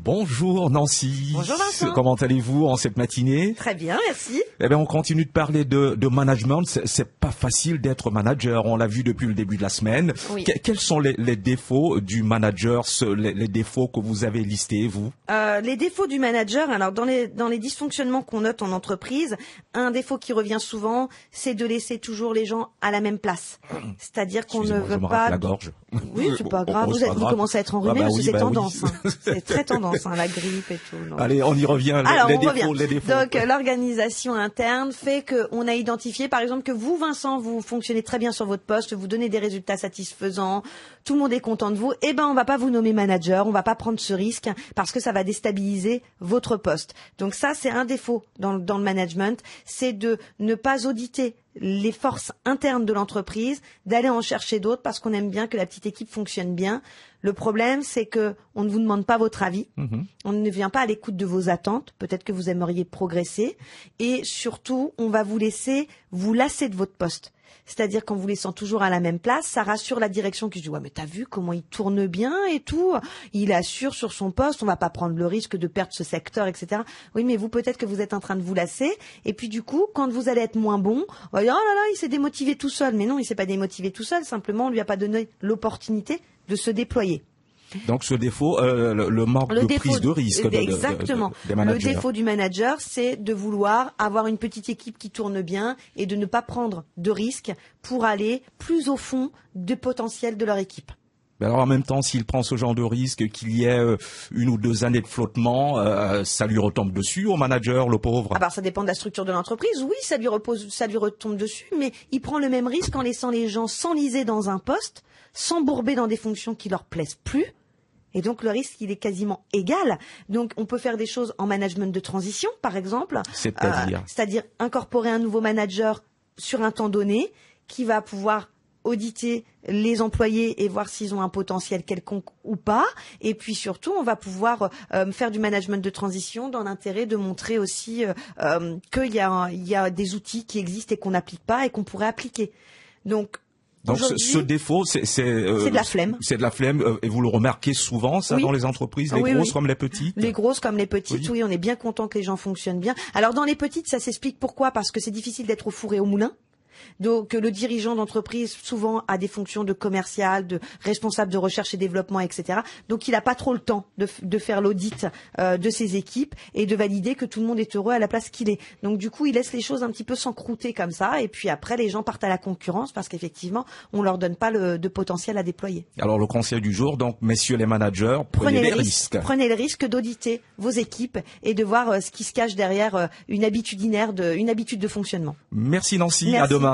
Bonjour Nancy. Bonjour Vincent. Comment allez-vous en cette matinée? Très bien, merci. Eh bien, on continue de parler de management. C'est pas facile d'être manager. On l'a vu depuis le début de la semaine. Oui. Quels sont les défauts du manager, les défauts que vous avez listés, vous? Les défauts du manager, alors dans les dysfonctionnements qu'on note en entreprise, un défaut qui revient souvent, c'est de laisser toujours les gens à la même place. C'est-à-dire qu'on ne Excusez-moi, je veut me pas... rafle la gorge. Oui, c'est pas grave. C'est pas Vous grave. commencez à être enrhumé, parce que oui, c'est oui. tendance. Hein. C'est très tendance, hein, la grippe et tout. Non. Allez, on y revient. Alors, on revient. Les défauts. Donc, l'organisation interne fait qu'on a identifié, par exemple, que vous, Vincent, vous fonctionnez très bien sur votre poste, vous donnez des résultats satisfaisants, tout le monde est content de vous. Eh ben, on va pas vous nommer manager, on va pas prendre ce risque parce que ça va déstabiliser votre poste. Donc ça, c'est un défaut dans le management, c'est de ne pas auditer les forces internes de l'entreprise, d'aller en chercher d'autres parce qu'on aime bien que la petite équipe fonctionne bien. Le problème, c'est que on ne vous demande pas votre avis, on ne vient pas à l'écoute de vos attentes, peut-être que vous aimeriez progresser, et surtout, on va vous laisser vous lasser de votre poste. C'est-à-dire qu'en vous laissant toujours à la même place, ça rassure la direction qui se dit « Ouais, mais t'as vu comment il tourne bien et tout, il assure sur son poste, on va pas prendre le risque de perdre ce secteur, etc. » Oui, mais vous, peut-être que vous êtes en train de vous lasser, et puis du coup, quand vous allez être moins bon, oh là là, il s'est démotivé tout seul. Mais non, il s'est pas démotivé tout seul, simplement on lui a pas donné l'opportunité de se déployer. Donc ce défaut, le manque de prise de risque exactement. des managers. Le défaut du manager, c'est de vouloir avoir une petite équipe qui tourne bien et de ne pas prendre de risques pour aller plus au fond du potentiel de leur équipe. Mais alors en même temps, s'il prend ce genre de risque, qu'il y ait 1 ou 2 années de flottement, ça lui retombe dessus au manager, le pauvre. Ah bah ça dépend de la structure de l'entreprise. Oui, ça lui retombe dessus, mais il prend le même risque en laissant les gens s'enliser dans un poste, s'embourber dans des fonctions qui leur plaisent plus. Et donc le risque, il est quasiment égal. Donc on peut faire des choses en management de transition, par exemple. C'est-à-dire incorporer un nouveau manager sur un temps donné qui va pouvoir auditer les employés et voir s'ils ont un potentiel quelconque ou pas. Et puis surtout, on va pouvoir faire du management de transition dans l'intérêt de montrer aussi qu'il y a des outils qui existent et qu'on n'applique pas et qu'on pourrait appliquer. Donc ce défaut, c'est de la flemme. C'est de la flemme, et vous le remarquez souvent, ça, dans les entreprises, les grosses comme les petites. Les grosses comme les petites, oui, on est bien content que les gens fonctionnent bien. Alors dans les petites, ça s'explique pourquoi, parce que c'est difficile d'être au four et au moulin. Donc le dirigeant d'entreprise souvent a des fonctions de commercial, de responsable de recherche et développement, etc. Donc il n'a pas trop le temps de faire l'audit de ses équipes et de valider que tout le monde est heureux à la place qu'il est. Donc du coup il laisse les choses un petit peu s'encrouter comme ça et puis après les gens partent à la concurrence parce qu'effectivement on leur donne pas de potentiel à déployer. Alors le conseil du jour, donc messieurs les managers, prenez les risques. Prenez le risque d'auditer vos équipes et de voir ce qui se cache derrière une habitude de fonctionnement. Merci Nancy, Merci. à demain.